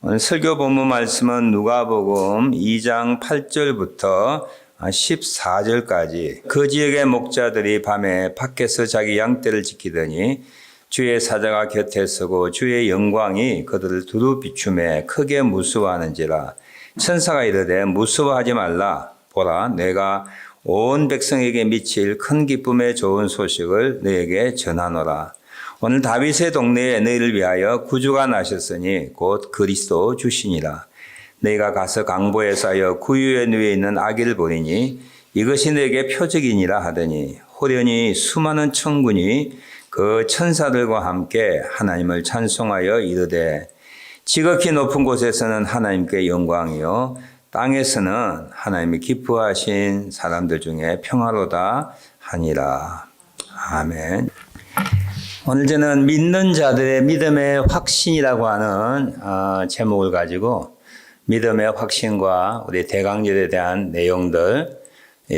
오늘 설교 본문 말씀은 누가복음 2장 8절부터 14절까지 그 지역의 목자들이 밤에 밖에서 자기 양떼를 지키더니 주의 사자가 곁에 서고 주의 영광이 그들을 두루 비추매 크게 무서워하는지라. 천사가 이르되 무서워하지 말라. 보라, 내가 온 백성에게 미칠 큰 기쁨의 좋은 소식을 너에게 전하노라. 오늘 다윗의 동네에 너희를 위하여 구주가 나셨으니 곧 그리스도 주시니라. 너희가 가서 강보에 쌓여 구유에 누워 있는 아기를 보리니 이것이 너에게 표적이니라 하더니 호련히 수많은 천군이 그 천사들과 함께 하나님을 찬송하여 이르되 지극히 높은 곳에서는 하나님께 영광이요 땅에서는 하나님이 기뻐하신 사람들 중에 평화로다 하니라. 아멘. 오늘 저는 믿는 자들의 믿음의 확신이라고 하는 제목을 가지고 믿음의 확신과 우리 대강절에 대한 내용들,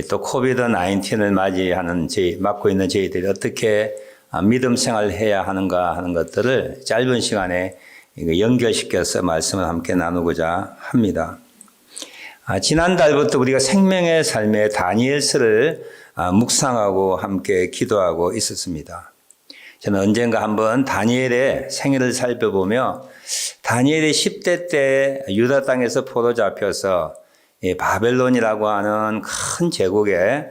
또 코비드-19을 맡고 있는 저희들이 어떻게 믿음 생활을 해야 하는가 하는 것들을 짧은 시간에 연결시켜서 말씀을 함께 나누고자 합니다. 지난달부터 우리가 생명의 삶의 다니엘서를 묵상하고 함께 기도하고 있었습니다. 저는 언젠가 한번 다니엘의 생애를 살펴보며 다니엘이 10대 때 유다 땅에서 포로 잡혀서 바벨론이라고 하는 큰 제국에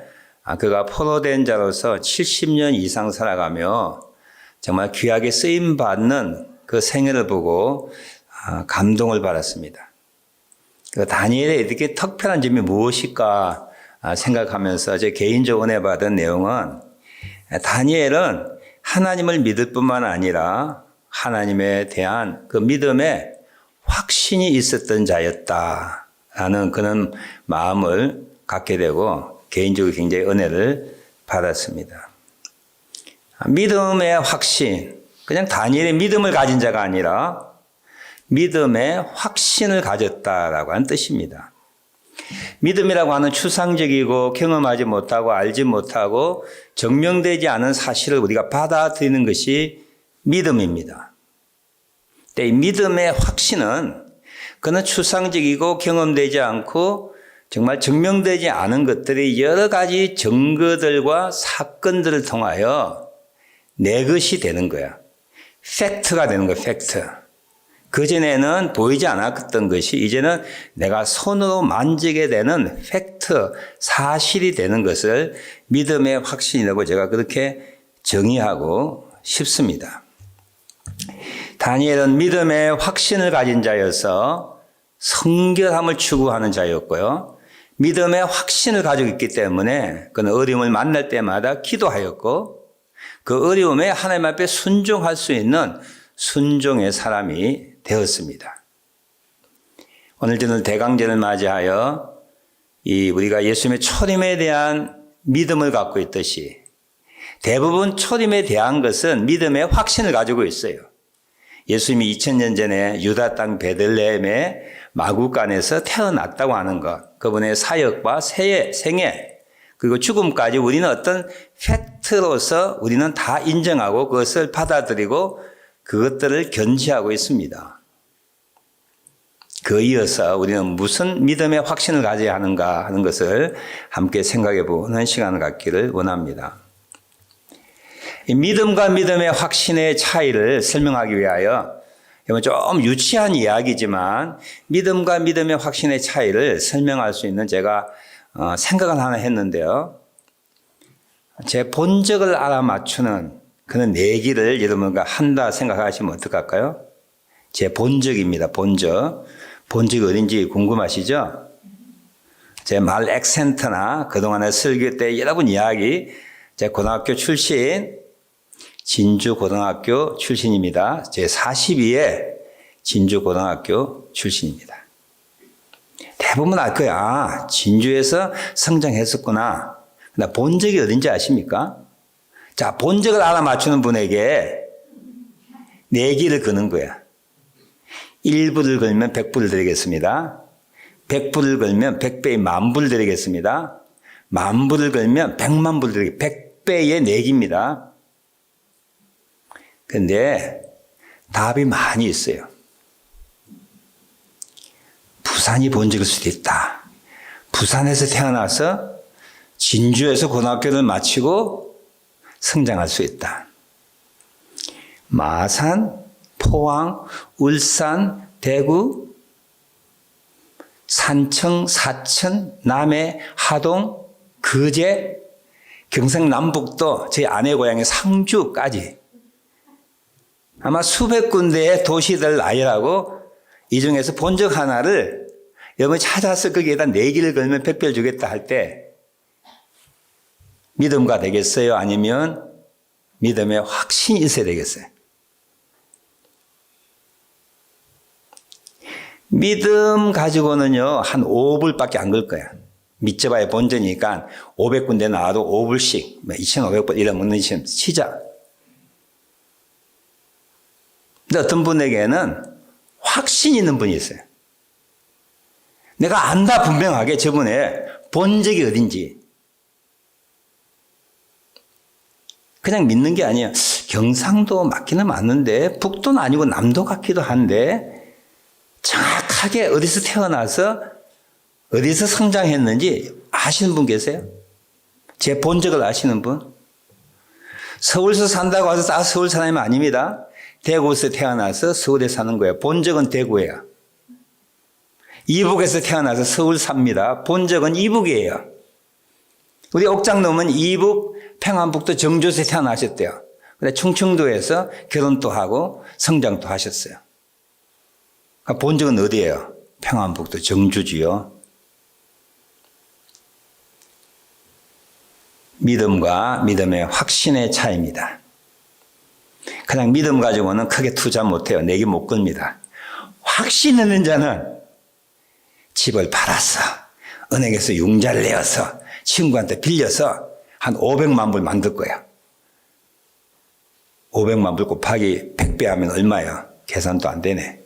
그가 포로된 자로서 70년 이상 살아가며 정말 귀하게 쓰임받는 그 생애를 보고 감동을 받았습니다. 그 다니엘의 이렇게 특별한 점이 무엇일까 생각하면서 제 개인적으로 은혜 받은 내용은 다니엘은 하나님을 믿을 뿐만 아니라 하나님에 대한 그 믿음에 확신이 있었던 자였다라는 그런 마음을 갖게 되고 개인적으로 굉장히 은혜를 받았습니다. 믿음의 확신, 그냥 다니엘의 믿음을 가진 자가 아니라 믿음의 확신을 가졌다라고 하는 뜻입니다. 믿음이라고 하는 추상적이고 경험하지 못하고 알지 못하고 증명되지 않은 사실을 우리가 받아들이는 것이 믿음입니다. 이 믿음의 확신은 그는 추상적이고 경험되지 않고 정말 증명되지 않은 것들이 여러 가지 증거들과 사건들을 통하여 내 것이 되는 거야. 팩트가 되는 거야, 팩트. 그전에는 보이지 않았던 것이 이제는 내가 손으로 만지게 되는 팩트, 사실이 되는 것을 믿음의 확신이라고 제가 그렇게 정의하고 싶습니다. 다니엘은 믿음의 확신을 가진 자여서 성결함을 추구하는 자였고요. 믿음의 확신을 가지고 있기 때문에 그는 어려움을 만날 때마다 기도하였고 그 어려움에 하나님 앞에 순종할 수 있는 순종의 사람이 되었습니다. 오늘 저는 대강절을 맞이하여 우리가 예수님의 초림에 대한 믿음을 갖고 있듯이 대부분 초림에 대한 것은 믿음의 확신을 가지고 있어요. 예수님이 2000년 전에 유다 땅 베들레헴의 마구간에서 태어났다고 하는 것, 그분의 사역과 생애, 그리고 죽음까지 우리는 어떤 팩트로서 우리는 다 인정하고 그것을 받아들이고 그것들을 견지하고 있습니다. 그 이어서 우리는 무슨 믿음의 확신을 가져야 하는가 하는 것을 함께 생각해 보는 시간을 갖기를 원합니다. 이 믿음과 믿음의 확신의 차이를 설명하기 위하여 좀 유치한 이야기지만 믿음과 믿음의 확신의 차이를 설명할 수 있는 제가 생각을 하나 했는데요. 제 본적을 알아맞추는 그런 내기를 여러분과 한다 생각하시면 어떡할까요? 제 본적입니다. 본적. 본적이 어딘지 궁금하시죠? 제 말 액센트나 그동안의 설교 때 여러분 이야기, 제 고등학교 출신, 진주고등학교 출신입니다. 제 42회 진주고등학교 출신입니다. 대부분 알 거야. 진주에서 성장했었구나. 나 본적이 어딘지 아십니까? 자, 본적을 알아맞추는 분에게 내기를 거는 거야. 1불을 걸면 100불을 드리겠습니다. 100불을 걸면 100배의 만불 드리겠습니다. 만불을 걸면 100만 불 드리겠습니다. 100배의 내기입니다. 그런데 답이 많이 있어요. 부산이 본적일 수도 있다. 부산에서 태어나서 진주에서 고등학교를 마치고 성장할 수 있다. 마산, 포항, 울산, 대구, 산청, 사천, 남해, 하동, 거제, 경상남북도 제 아내 고향의 상주까지 아마 수백 군데의 도시들 나열하고 이 중에서 본적 하나를 여러분이 찾아서 거기에다 내기를 걸면 100배를 주겠다 할 때 믿음가 되겠어요? 아니면 믿음의 확신이 있어야 되겠어요? 믿음 가지고는요, 한 5불밖에 안 걸 거야. 믿져봐야 본전이니까 500군데 나와도 5불씩, 2,500불 이런 먹는 시작. 근데 어떤 분에게는 확신 있는 분이 있어요. 내가 안다 분명하게 저분의 본적이 어딘지. 그냥 믿는 게 아니에요. 경상도 맞기는 맞는데 북도는 아니고 남도 같기도 한데 정확하게 어디서 태어나서 어디서 성장했는지 아시는 분 계세요? 제 본적을 아시는 분? 서울서 산다고 해서 다 서울 사람이 아닙니다. 대구에서 태어나서 서울에 사는 거예요. 본적은 대구예요. 이북에서 태어나서 서울 삽니다. 본적은 이북이에요. 우리 옥장놈은 이북, 평안북도 정주에서 태어나셨대요. 근데 충청도에서 결혼도 하고 성장도 하셨어요. 그러니까 본적은 어디예요? 평안북도 정주지요. 믿음과 믿음의 확신의 차이입니다. 그냥 믿음 가지고는 크게 투자 못해요. 내기 못 겁니다. 확신 있는 자는 집을 팔아서 은행에서 융자를 내어서 친구한테 빌려서 한 500만 불 만들 거야. 500만 불 곱하기 100배 하면 얼마야? 계산도 안 되네.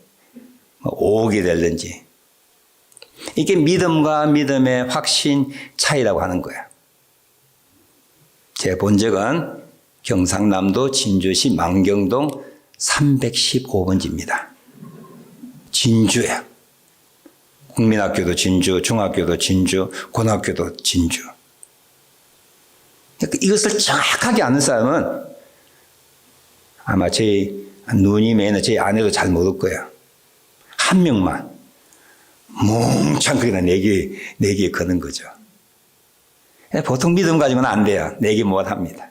5억이 될는지. 이게 믿음과 믿음의 확신 차이라고 하는 거야. 제 본적은 경상남도 진주시 망경동 315번지입니다. 진주예요. 국민학교도 진주, 중학교도 진주, 고등학교도 진주. 이것을 정확하게 아는 사람은 아마 제 누님에는 제 아내도 잘 모를 거예요. 한 명만 뭉창 그냥 내기에 거는 거죠. 보통 믿음 가지고는 안 돼요. 내기 못 합니다.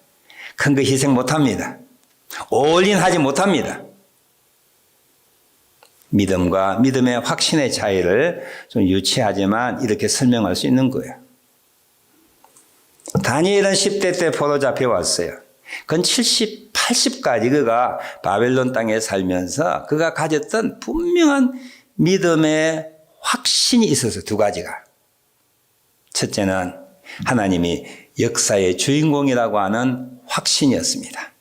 큰 거 희생 못 합니다. 올인 하지 못합니다. 믿음과 믿음의 확신의 차이를 좀 유치하지만 이렇게 설명할 수 있는 거예요. 다니엘은 10대 때 포로 잡혀왔어요. 그건 70, 80까지 그가 바벨론 땅에 살면서 그가 가졌던 분명한 믿음의 확신이 있어서 두 가지가. 첫째는 하나님이 역사의 주인공이라고 하는 확신이었습니다.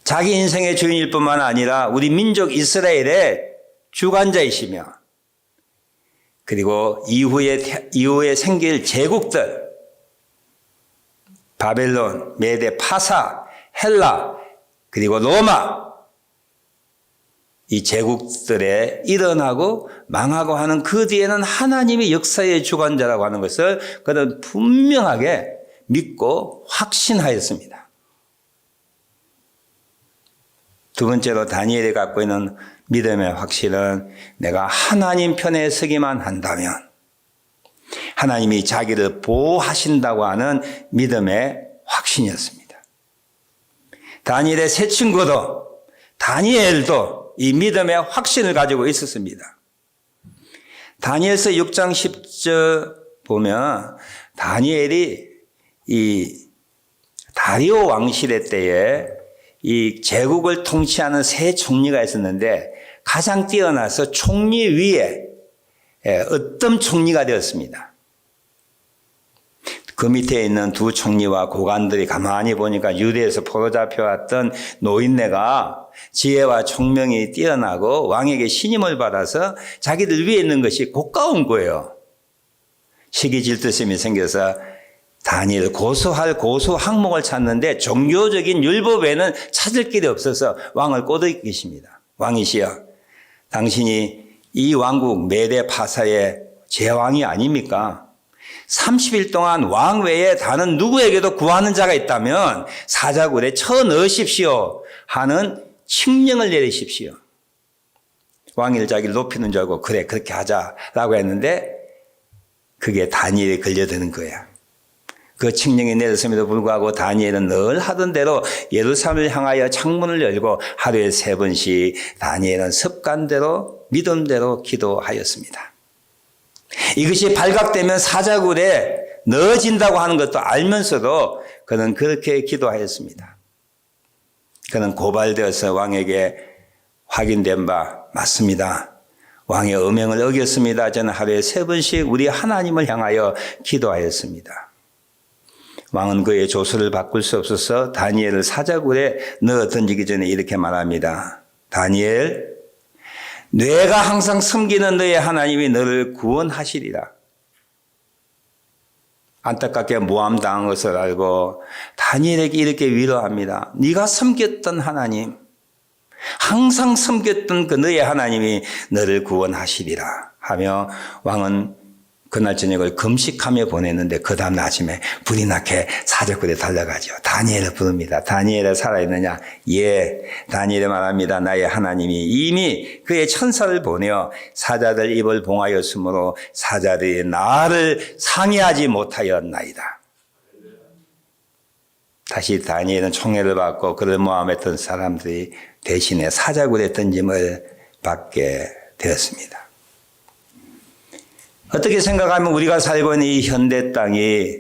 자기 인생의 주인일 뿐만 아니라 우리 민족 이스라엘의 주관자이시며 그리고 이후에 생길 제국들 바벨론, 메데, 파사, 헬라 그리고 로마 이 제국들에 일어나고 망하고 하는 그 뒤에는 하나님이 역사의 주관자라고 하는 것을 그는 분명하게 믿고 확신하였습니다. 두 번째로 다니엘이 갖고 있는 믿음의 확신은 내가 하나님 편에 서기만 한다면 하나님이 자기를 보호하신다고 하는 믿음의 확신이었습니다. 다니엘의 세 친구도 다니엘도 이 믿음의 확신을 가지고 있었습니다. 다니엘서 6장 10절 보면 다니엘이 이 다리오 왕시대 때에 이 제국을 통치하는 세 총리가 있었는데 가장 뛰어나서 총리 위에 어떤 총리가 되었습니다. 그 밑에 있는 두 총리와 고관들이 가만히 보니까 유대에서 포로 잡혀왔던 노인네가 지혜와 총명이 뛰어나고 왕에게 신임을 받아서 자기들 위에 있는 것이 고가운 거예요. 시기 질투심이 생겨서 다니엘 고소할 고소 항목을 찾는데 종교적인 율법에는 찾을 길이 없어서 왕을 꼬드기십니다. 왕이시여, 당신이 이 왕국 메대 파사의 제왕이 아닙니까? 30일 동안 왕 외에 다른 누구에게도 구하는 자가 있다면 사자굴에 쳐 넣으십시오 하는 칙령을 내리십시오. 왕이 자기를 높이는 줄 알고 그래 그렇게 하자라고 했는데 그게 다니엘에 걸려드는 거야. 그 칙령이 내렸음에도 불구하고 다니엘은 늘 하던 대로 예루살렘을 향하여 창문을 열고 하루에 3번씩 다니엘은 습관대로 믿음대로 기도하였습니다. 이것이 발각되면 사자굴에 넣어진다고 하는 것도 알면서도 그는 그렇게 기도하였습니다. 그는 고발되어서 왕에게 확인된 바 맞습니다. 왕의 음행을 어겼습니다. 저는 하루에 3번씩 우리 하나님을 향하여 기도하였습니다. 왕은 그의 조서를 바꿀 수 없어서 다니엘을 사자굴에 넣어 던지기 전에 이렇게 말합니다. 다니엘, 내가 항상 섬기는 너의 하나님이 너를 구원하시리라. 안타깝게 모함당한 것을 알고 다니엘에게 이렇게 위로합니다. 네가 섬겼던 하나님, 항상 섬겼던 그 너의 하나님이 너를 구원하시리라 하며 왕은 그날 저녁을 금식하며 보냈는데 그 다음 아침에 불이 나게 사자굴에 달려가죠. 다니엘을 부릅니다. 다니엘은 살아있느냐? 예, 다니엘이 말합니다. 나의 하나님이 이미 그의 천사를 보내어 사자들 입을 봉하였으므로 사자들이 나를 상해하지 못하였나이다. 다시 다니엘은 총애를 받고 그를 모함했던 사람들이 대신에 사자굴에 던짐을 받게 되었습니다. 어떻게 생각하면 우리가 살고 있는 이 현대 땅이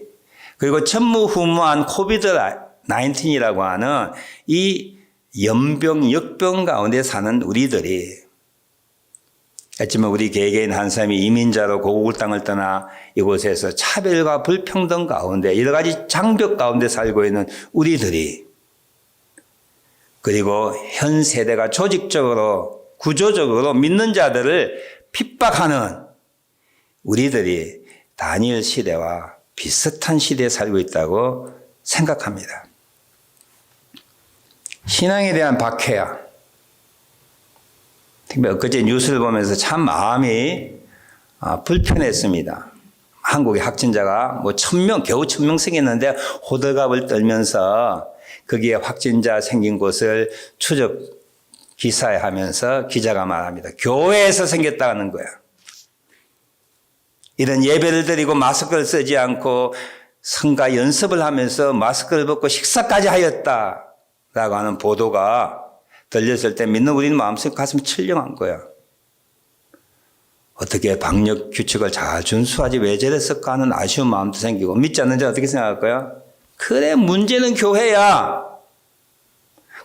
그리고 전무후무한 코비드-19이라고 하는 이 연병, 역병 가운데 사는 우리들이 했지만 우리 개개인 한 사람이 이민자로 고국을 땅을 떠나 이곳에서 차별과 불평등 가운데 여러 가지 장벽 가운데 살고 있는 우리들이 그리고 현 세대가 조직적으로 구조적으로 믿는 자들을 핍박하는 우리들이 다니엘 시대와 비슷한 시대에 살고 있다고 생각합니다. 신앙에 대한 박해야. 특히 엊그제 뉴스를 보면서 참 마음이 불편했습니다. 한국의 확진자가 뭐 1000명, 겨우 1000명 생겼는데 호들갑을 떨면서 거기에 확진자 생긴 곳을 추적 기사하면서 기자가 말합니다. 교회에서 생겼다는 거야. 이런 예배를 드리고 마스크를 쓰지 않고 성가 연습을 하면서 마스크를 벗고 식사까지 하였다라고 하는 보도가 들렸을 때 믿는 우리는 마음속 가슴이 철렁한 거야. 어떻게 방역 규칙을 잘 준수하지 왜 저랬을까 하는 아쉬운 마음도 생기고 믿지 않는 자 어떻게 생각할 거야? 그래 문제는 교회야.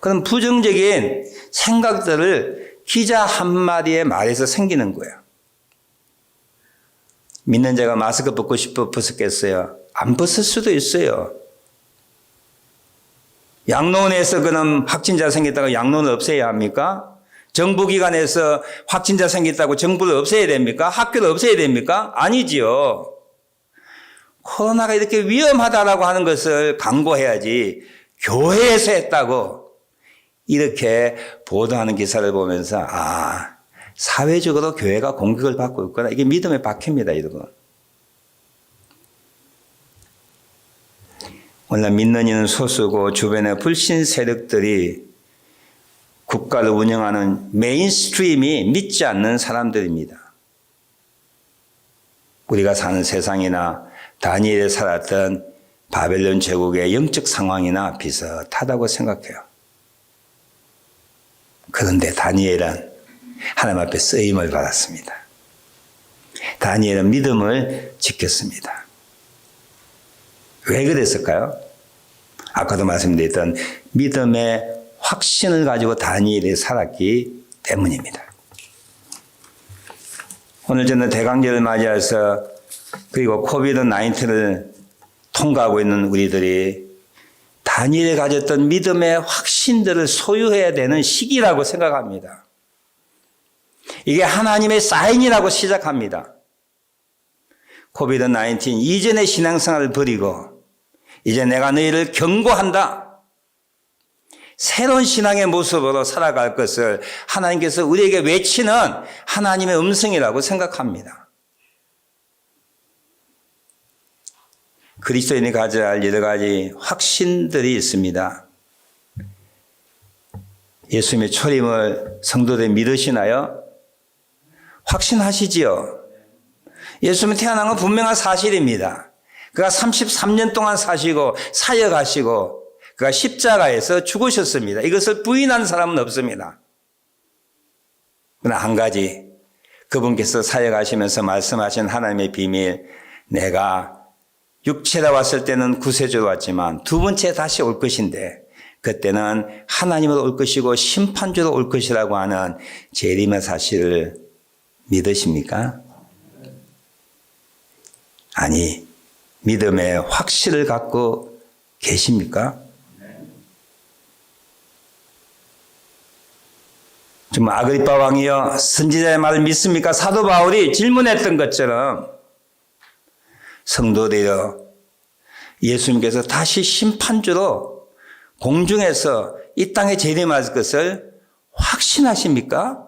그런 부정적인 생각들을 기자 한마디의 말에서 생기는 거야. 믿는 자가 마스크 벗고 싶어 벗었겠어요? 안 벗을 수도 있어요. 양로원에서 그럼 확진자 생겼다고 양로원을 없애야 합니까? 정부기관에서 확진자 생겼다고 정부를 없애야 됩니까? 학교를 없애야 됩니까? 아니지요. 코로나가 이렇게 위험하다라고 하는 것을 강구해야지 교회에서 했다고 이렇게 보도하는 기사를 보면서 사회적으로 교회가 공격을 받고 있구나. 이게 믿음의 박해입니다. 이런 오늘 믿는 이는 소수고 주변의 불신 세력들이 국가를 운영하는 메인스트림이 믿지 않는 사람들입니다. 우리가 사는 세상이나 다니엘이 살았던 바벨론 제국의 영적 상황이나 비슷하다고 생각해요. 그런데 다니엘은 하나님 앞에 쓰임을 받았습니다. 다니엘은 믿음을 지켰습니다. 왜 그랬을까요? 아까도 말씀드렸던 믿음의 확신을 가지고 다니엘이 살았기 때문입니다. 오늘 저는 대강절을 맞이해서 그리고 코비드-19를 통과하고 있는 우리들이 다니엘이 가졌던 믿음의 확신들을 소유해야 되는 시기라고 생각합니다. 이게 하나님의 사인이라고 시작합니다. 코비드-19 이전의 신앙생활을 버리고 이제 내가 너희를 경고한다. 새로운 신앙의 모습으로 살아갈 것을 하나님께서 우리에게 외치는 하나님의 음성이라고 생각합니다. 그리스도인이 가져야 할 여러 가지 확신들이 있습니다. 예수님의 초림을 성도들이 믿으시나요? 확신하시지요? 예수님이 태어난 건 분명한 사실입니다. 그가 33년 동안 사시고 사역하시고 그가 십자가에서 죽으셨습니다. 이것을 부인하는 사람은 없습니다. 그러나 한 가지, 그분께서 사역하시면서 말씀하신 하나님의 비밀, 내가 육체로 왔을 때는 구세주로 왔지만 두 번째 다시 올 것인데 그때는 하나님으로 올 것이고 심판주로 올 것이라고 하는 재림의 사실을 믿으십니까? 아니, 믿음의 확신을 갖고 계십니까? 좀 아그리빠 왕이여 선지자의 말을 믿습니까? 사도 바울이 질문했던 것처럼 성도들이여 예수님께서 다시 심판주로 공중에서 이 땅에 재림할 것을 확신하십니까?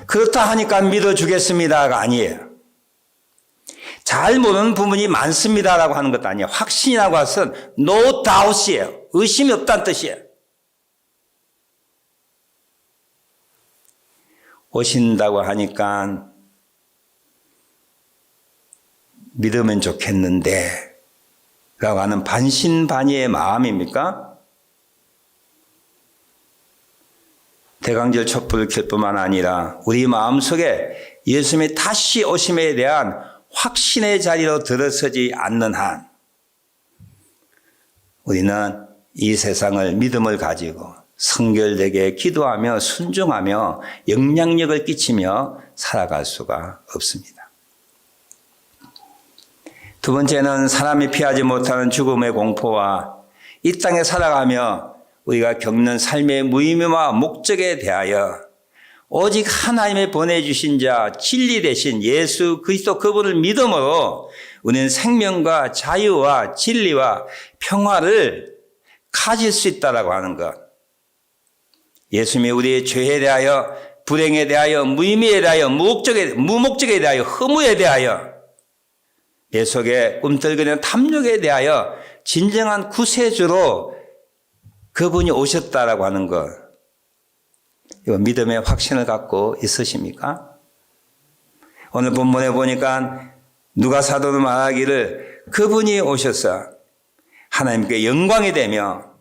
그렇다 하니까 믿어주겠습니다가 아니에요. 잘 모르는 부분이 많습니다라고 하는 것도 아니에요. 확신이라고 해서는 no doubt이에요. 의심이 없다는 뜻이에요. 오신다고 하니까 믿으면 좋겠는데 라고 하는 반신반의의 마음입니까? 대강절 촛불을 켤 뿐만 아니라 우리 마음속에 예수님의 다시 오심에 대한 확신의 자리로 들어서지 않는 한 우리는 이 세상을 믿음을 가지고 성결되게 기도하며 순종하며 영향력을 끼치며 살아갈 수가 없습니다. 두 번째는 사람이 피하지 못하는 죽음의 공포와 이 땅에 살아가며 우리가 겪는 삶의 무의미와 목적에 대하여 오직 하나님의 보내주신 자 진리 되신 예수 그리스도 그분을 믿음으로 우리는 생명과 자유와 진리와 평화를 가질 수 있다라고 하는 것. 예수님이 우리의 죄에 대하여 불행에 대하여 무의미에 대하여 무목적에 대하여 허무에 대하여 내 속에 꿈틀거리는 탐욕에 대하여 진정한 구세주로 그분이 오셨다라고 하는 것. 이거 믿음의 확신을 갖고 있으십니까? 오늘 본문에 보니까 누가 사도는 말하기를 그분이 오셔서 하나님께 영광이 되며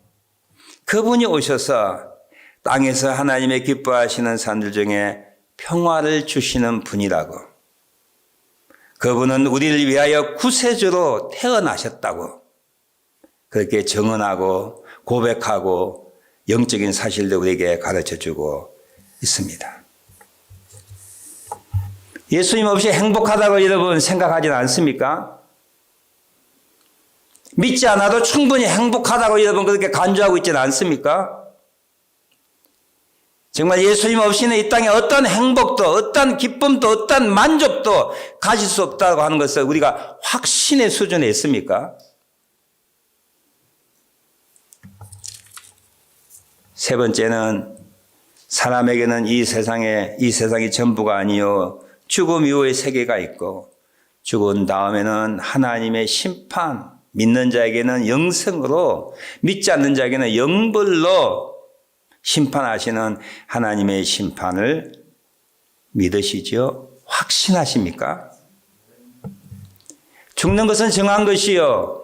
그분이 오셔서 땅에서 하나님의 기뻐하시는 사람들 중에 평화를 주시는 분이라고. 그분은 우리를 위하여 구세주로 태어나셨다고. 그렇게 정언하고 고백하고 영적인 사실도 우리에게 가르쳐주고 있습니다. 예수님 없이 행복하다고 여러분 생각하진 않습니까? 믿지 않아도 충분히 행복하다고 여러분 그렇게 간주하고 있지는 않습니까? 정말 예수님 없이는 이 땅에 어떤 행복도 어떤 기쁨도 어떤 만족도 가질 수 없다고 하는 것을 우리가 확신의 수준에 있습니까? 세 번째는 사람에게는 이 세상이 전부가 아니요 죽음 이후의 세계가 있고 죽은 다음에는 하나님의 심판, 믿는 자에게는 영생으로 믿지 않는 자에게는 영벌로 심판하시는 하나님의 심판을 믿으시죠? 확신하십니까? 죽는 것은 정한 것이요.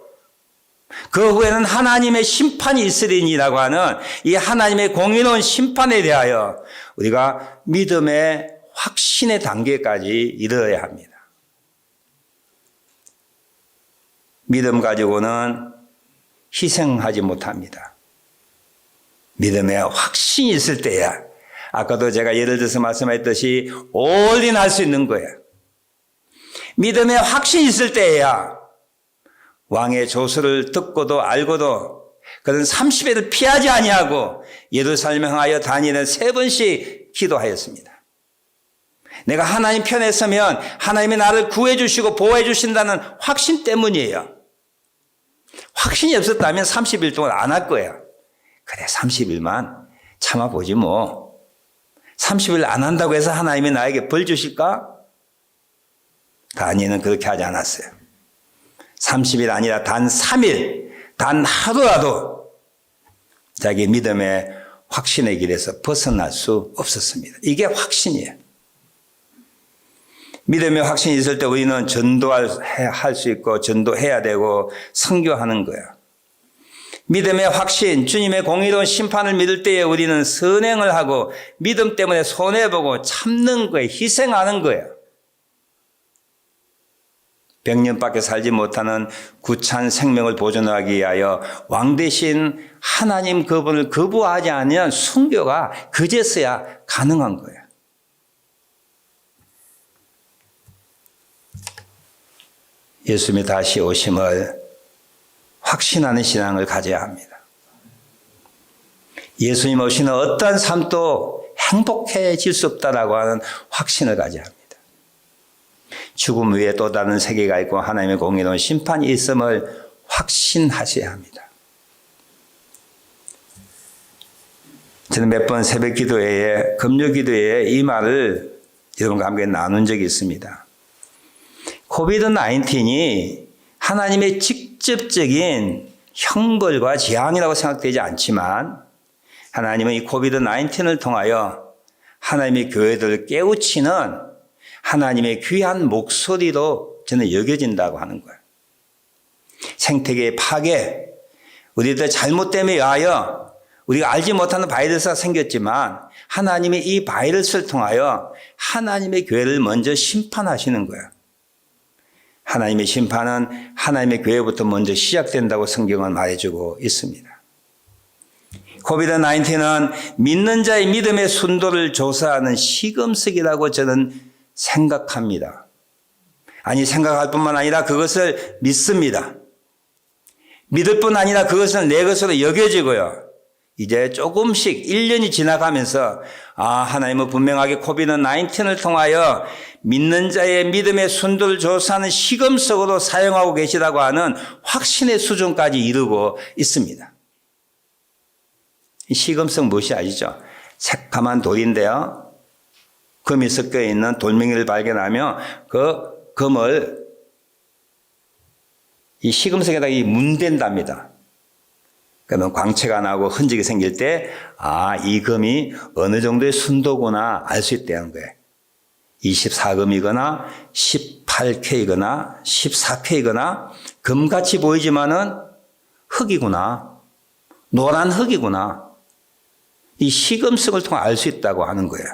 그 후에는 하나님의 심판이 있으리니라고 하는 이 하나님의 공의로운 심판에 대하여 우리가 믿음의 확신의 단계까지 이르러야 합니다. 믿음 가지고는 희생하지 못합니다. 믿음의 확신이 있을 때야 아까도 제가 예를 들어서 말씀했듯이 올인할 수 있는 거예요. 믿음의 확신이 있을 때야 왕의 조서를 듣고도 알고도 그는 30일을 피하지 아니하고 예루살렘 향하여 다니는 3번씩 기도하였습니다. 내가 하나님 편에 서면 하나님이 나를 구해 주시고 보호해 주신다는 확신 때문이에요. 확신이 없었다면 30일 동안 안 할 거야. 그래, 30일만 참아보지 뭐. 30일 안 한다고 해서 하나님이 나에게 벌 주실까? 다니엘은 그렇게 하지 않았어요. 30일 아니라 단 3일, 단 하루라도 자기 믿음의 확신의 길에서 벗어날 수 없었습니다. 이게 확신이에요. 믿음의 확신이 있을 때 우리는 전도할 수 있고 전도해야 되고 선교하는 거야. 믿음의 확신, 주님의 공의로운 심판을 믿을 때에 우리는 선행을 하고 믿음 때문에 손해보고 참는 거예요. 희생하는 거예요. 100년밖에 살지 못하는 구찬 생명을 보존하기 위하여 왕 대신 하나님 그분을 거부하지 않으면 순교가 그제서야 가능한 거예요. 예수님이 다시 오심을 확신하는 신앙을 가져야 합니다. 예수님 오시는 어떠한 삶도 행복해질 수 없다라고 하는 확신을 가져야 합니다. 죽음 위에 또 다른 세계가 있고 하나님의 공의로운 심판이 있음을 확신하셔야 합니다. 저는 몇 번 새벽 기도회에, 금요 기도회에 이 말을 여러분과 함께 나눈 적이 있습니다. 코비드-19이 하나님의 직접적인 형벌과 재앙이라고 생각되지 않지만 하나님은 이 코비드-19을 통하여 하나님의 교회들을 깨우치는 하나님의 귀한 목소리로 저는 여겨진다고 하는 거예요. 생태계의 파괴, 우리들 잘못 때문에 의하여 우리가 알지 못하는 바이러스가 생겼지만 하나님이 이 바이러스를 통하여 하나님의 교회를 먼저 심판하시는 거예요. 하나님의 심판은 하나님의 교회부터 먼저 시작된다고 성경은 말해주고 있습니다. 코비드-19은 믿는 자의 믿음의 순도를 조사하는 시금석이라고 저는 생각합니다. 아니, 생각할 뿐만 아니라 그것을 믿습니다. 믿을 뿐 아니라 그것은 내 것으로 여겨지고요. 이제 조금씩 1년이 지나가면서 하나님은 분명하게 코비드-19을 통하여 믿는 자의 믿음의 순도를 조사하는 시금석으로 사용하고 계시다고 하는 확신의 수준까지 이르고 있습니다. 이 시금석 무엇이 아시죠? 새카만 돌인데요. 금이 섞여 있는 돌멩이를 발견하며 그 금을 이 시금석에다가 문댄답니다. 그러면 광채가 나고 흔적이 생길 때, 이 금이 어느 정도의 순도구나 알 수 있다는 거예요. 24금이거나 18K이거나 14K이거나 금같이 보이지만은 흙이구나. 노란 흙이구나. 이 시금석을 통해 알 수 있다고 하는 거예요.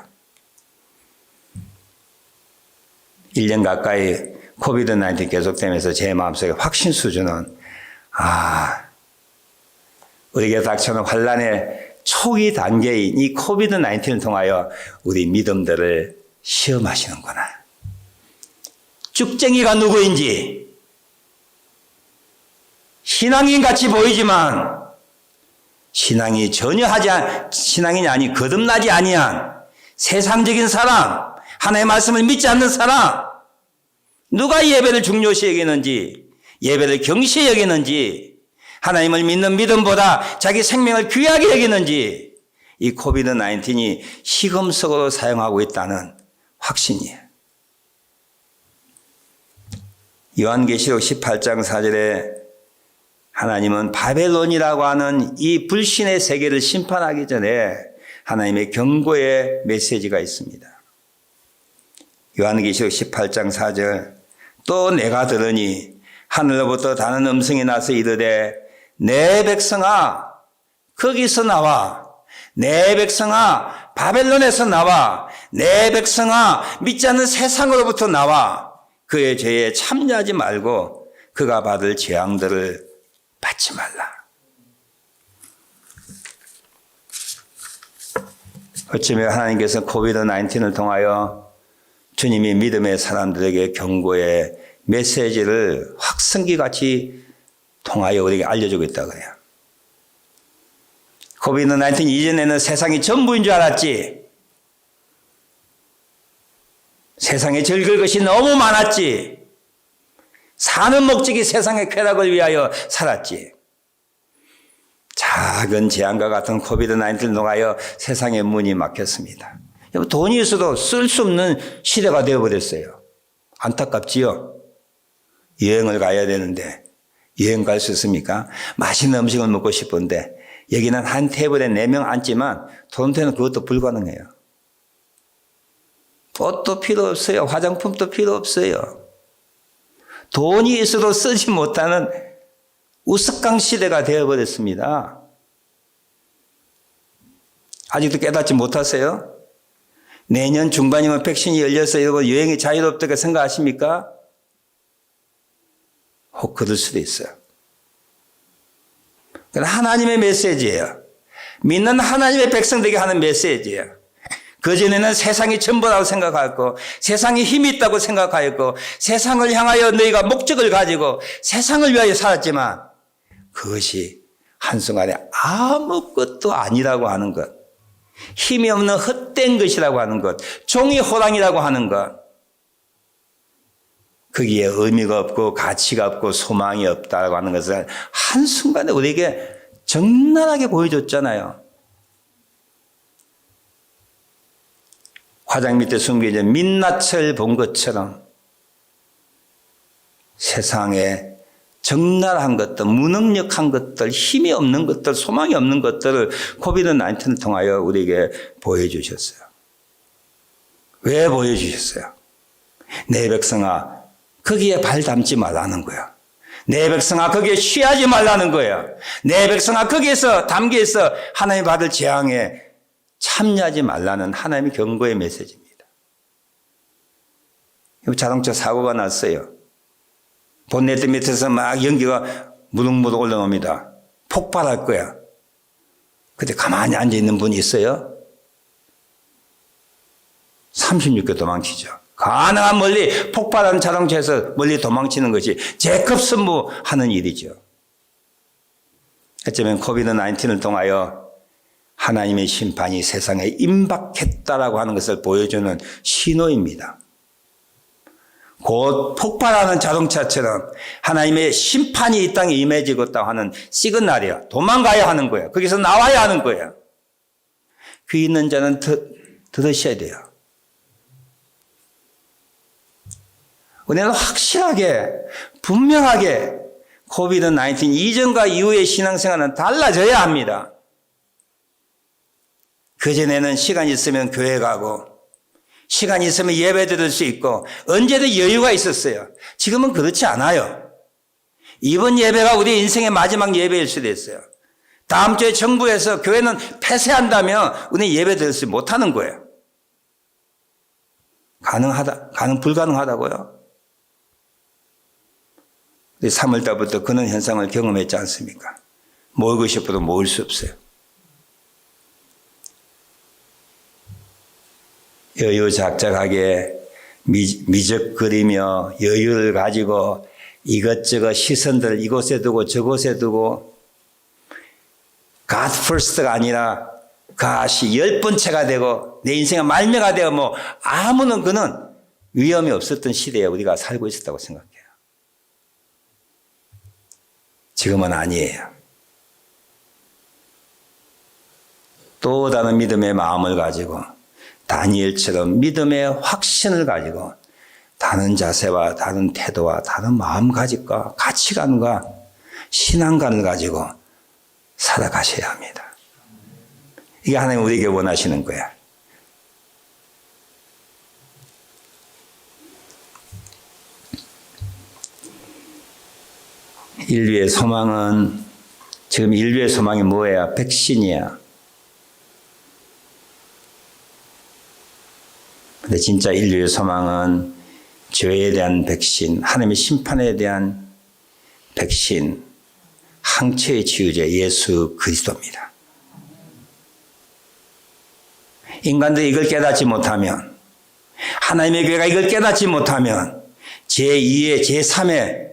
1년 가까이 코비드-19 계속되면서 제 마음속에 확신 수준은 우리에게 닥쳐오는 환란의 초기 단계인 이 코비드-19을 통하여 우리 믿음들을 시험하시는구나. 쭉쟁이가 누구인지 신앙인 같이 보이지만 신앙이 신앙인이 아닌 거듭나지 아니한 세상적인 사람, 하나님의 말씀을 믿지 않는 사람, 누가 예배를 중요시 여기는지, 예배를 경시히 여기는지, 하나님을 믿는 믿음보다 자기 생명을 귀하게 여기는지 이 코비드-19이 시금석으로 사용하고 있다는 확신이에요. 요한계시록 18장 4절에 하나님은 바벨론이라고 하는 이 불신의 세계를 심판하기 전에 하나님의 경고의 메시지가 있습니다. 요한계시록 18장 4절 또 내가 들으니 하늘로부터 다른 음성이 나서 이르되 내 백성아 거기서 나와, 내 백성아 바벨론에서 나와, 내 백성아 믿지 않는 세상으로부터 나와, 그의 죄에 참여하지 말고 그가 받을 재앙들을 받지 말라. 어쩌면 하나님께서 코비드-19을 통하여 주님이 믿음의 사람들에게 경고의 메시지를 확성기같이 통하여 우리에게 알려주고 있다고 해요. 코비드-19 이전에는 세상이 전부인 줄 알았지. 세상에 즐길 것이 너무 많았지. 사는 목적이 세상의 쾌락을 위하여 살았지. 작은 재앙과 같은 코비드-19를 통하여 세상의 문이 막혔습니다. 돈이 있어도 쓸 수 없는 시대가 되어버렸어요. 안타깝지요? 여행을 가야 되는데 여행 갈 수 있습니까? 맛있는 음식을 먹고 싶은데 여기는 한 테이블에 4명 앉지만 토론토는 그것도 불가능해요. 옷도 필요 없어요. 화장품도 필요 없어요. 돈이 있어도 쓰지 못하는 우스꽝 시대가 되어버렸습니다. 아직도 깨닫지 못하세요? 내년 중반이면 백신이 열려서 여러분 여행이 자유롭다고 생각하십니까? 혹 그럴 수도 있어요. 그건 하나님의 메시지예요. 믿는 하나님의 백성들에게 하는 메시지예요. 그전에는 세상이 전부라고 생각하였고 세상에 힘이 있다고 생각하였고 세상을 향하여 너희가 목적을 가지고 세상을 위하여 살았지만 그것이 한순간에 아무것도 아니라고 하는 것, 힘이 없는 헛된 것이라고 하는 것, 종이 호랑이라고 하는 것, 거기에 의미가 없고 가치가 없고 소망이 없다고 하는 것을 한순간에 우리에게 적나라하게 보여줬잖아요. 화장 밑에 숨겨진 민낯을 본 것처럼 세상에 적나라한 것들, 무능력한 것들, 힘이 없는 것들, 소망이 없는 것들을 코비드-19을 통하여 우리에게 보여주셨어요. 왜 보여주셨어요? 내 백성아, 거기에 발 담지 말라는 거야. 내 백성아, 거기에 취하지 말라는 거야. 내 백성아, 거기에서 담겨있어 하나님 받을 재앙에 참여하지 말라는 하나님의 경고의 메시지입니다. 자동차 사고가 났어요. 본네트 밑에서 막 연기가 무릉무릉 올라옵니다. 폭발할 거야. 근데 가만히 앉아있는 분이 있어요? 36개 도망치죠. 가능한 멀리 폭발하는 자동차에서 멀리 도망치는 것이 제급선무하는 일이죠. 어쩌면 코비드-19을 통하여 하나님의 심판이 세상에 임박했다라고 하는 것을 보여주는 신호입니다. 곧 폭발하는 자동차처럼 하나님의 심판이 이 땅에 임해지겠다고 하는 시그널이야. 도망가야 하는 거야. 거기서 나와야 하는 거야. 귀 있는 자는 들으셔야 돼요. 우리는 확실하게 분명하게 코비드-19 이전과 이후의 신앙생활은 달라져야 합니다. 그전에는 시간 있으면 교회 가고 시간 있으면 예배 드릴 수 있고 언제든 여유가 있었어요. 지금은 그렇지 않아요. 이번 예배가 우리 인생의 마지막 예배일 수도 있어요. 다음 주에 정부에서 교회는 폐쇄한다면 우리는 예배 드릴 수 못하는 거예요. 불가능하다고요? 우리 3월 달부터 그런 현상을 경험했지 않습니까? 모이고 싶어도 모일 수 없어요. 여유작작하게 미적거리며 여유를 가지고 이것저것 시선들을 이곳에 두고 저곳에 두고 God first가 아니라 God이 10번째가 되고 내 인생의 말미가 되어 뭐 아무런 그는 위험이 없었던 시대에 우리가 살고 있었다고 생각해요. 지금은 아니에요. 또 다른 믿음의 마음을 가지고 다니엘처럼 믿음의 확신을 가지고 다른 자세와 다른 태도와 다른 마음가짐과 가치관과 신앙관을 가지고 살아가셔야 합니다. 이게 하나님 우리에게 원하시는 거야. 인류의 소망은 지금 인류의 소망이 뭐예요? 백신이야. 근데 진짜 인류의 소망은 죄에 대한 백신, 하나님의 심판에 대한 백신, 항체의 치유제 예수 그리스도입니다. 인간들이 이걸 깨닫지 못하면, 하나님의 교회가 이걸 깨닫지 못하면 제2의 제3의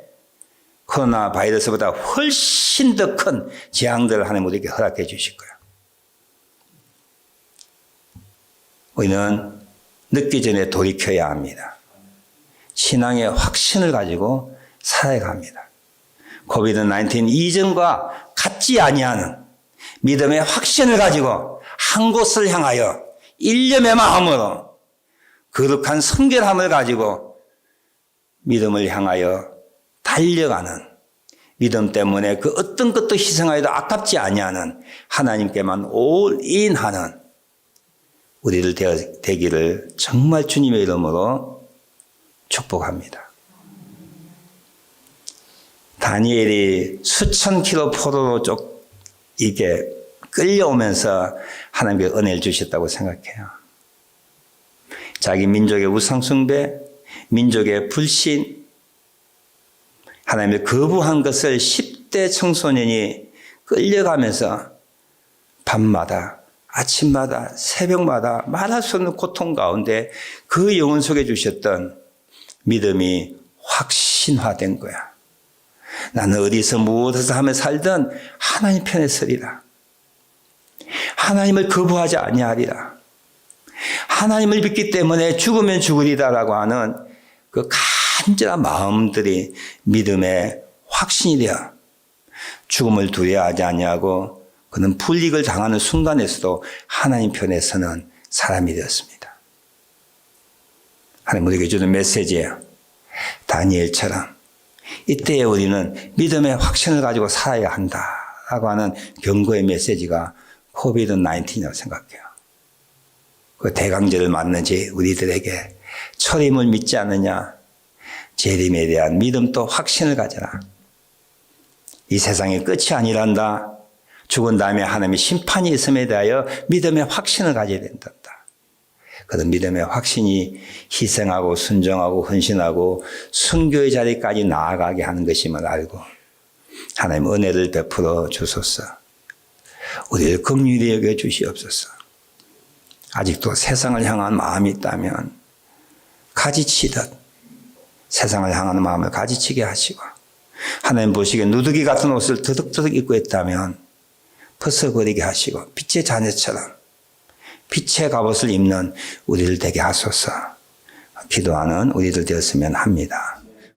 코로나 바이러스보다 훨씬 더 큰 재앙들을 하나님 우리에게 허락해 주실 거예요. 우리는 늦기 전에 돌이켜야 합니다. 신앙의 확신을 가지고 살아갑니다. 코비드-19 이전과 같지 아니하는 믿음의 확신을 가지고 한 곳을 향하여 일념의 마음으로 거룩한 성결함을 가지고 믿음을 향하여 달려가는, 믿음 때문에 그 어떤 것도 희생하여도 아깝지 아니하는 하나님께만 올인하는 우리들 되기를 정말 주님의 이름으로 축복합니다. 다니엘이 수천 킬로 포로로 이게 끌려오면서 하나님께 은혜를 주셨다고 생각해요. 자기 민족의 우상숭배, 민족의 불신, 하나님을 거부한 것을 10대 청소년이 끌려가면서 밤마다, 아침마다, 새벽마다 말할 수 없는 고통 가운데 그 영혼 속에 주셨던 믿음이 확신화된 거야. 나는 어디서 무엇을 하며 살든 하나님 편에 서리라. 하나님을 거부하지 아니하리라. 하나님을 믿기 때문에 죽으면 죽으리다라고 하는 그 간절한 마음들이 믿음의 확신이 되어 죽음을 두려워하지 아니하고 그는 불이익을 당하는 순간에서도 하나님 편에 서는 사람이 되었습니다. 하나님 우리에게 주는 메시지예요. 다니엘처럼 이때에 우리는 믿음의 확신을 가지고 살아야 한다라고 하는 경고의 메시지가 코비드-19이라고 생각해요. 그 대강제를 맞는지 우리들에게 철임을 믿지 않느냐, 재림에 대한 믿음도 확신을 가져라. 이 세상의 끝이 아니란다. 죽은 다음에 하나님의 심판이 있음에 대하여 믿음의 확신을 가져야 된다. 그런 믿음의 확신이 희생하고 순종하고 헌신하고 순교의 자리까지 나아가게 하는 것임을 알고 하나님 은혜를 베풀어 주소서. 우리를 긍휼히 여겨 주시옵소서. 아직도 세상을 향한 마음이 있다면 가지치듯 세상을 향하는 마음을 가지치게 하시고 하나님 보시기에 누더기 같은 옷을 드득드득 입고 있다면 벗어버리게 하시고 빛의 자녀처럼 빛의 갑옷을 입는 우리를 되게 하소서. 기도하는 우리들 되었으면 합니다.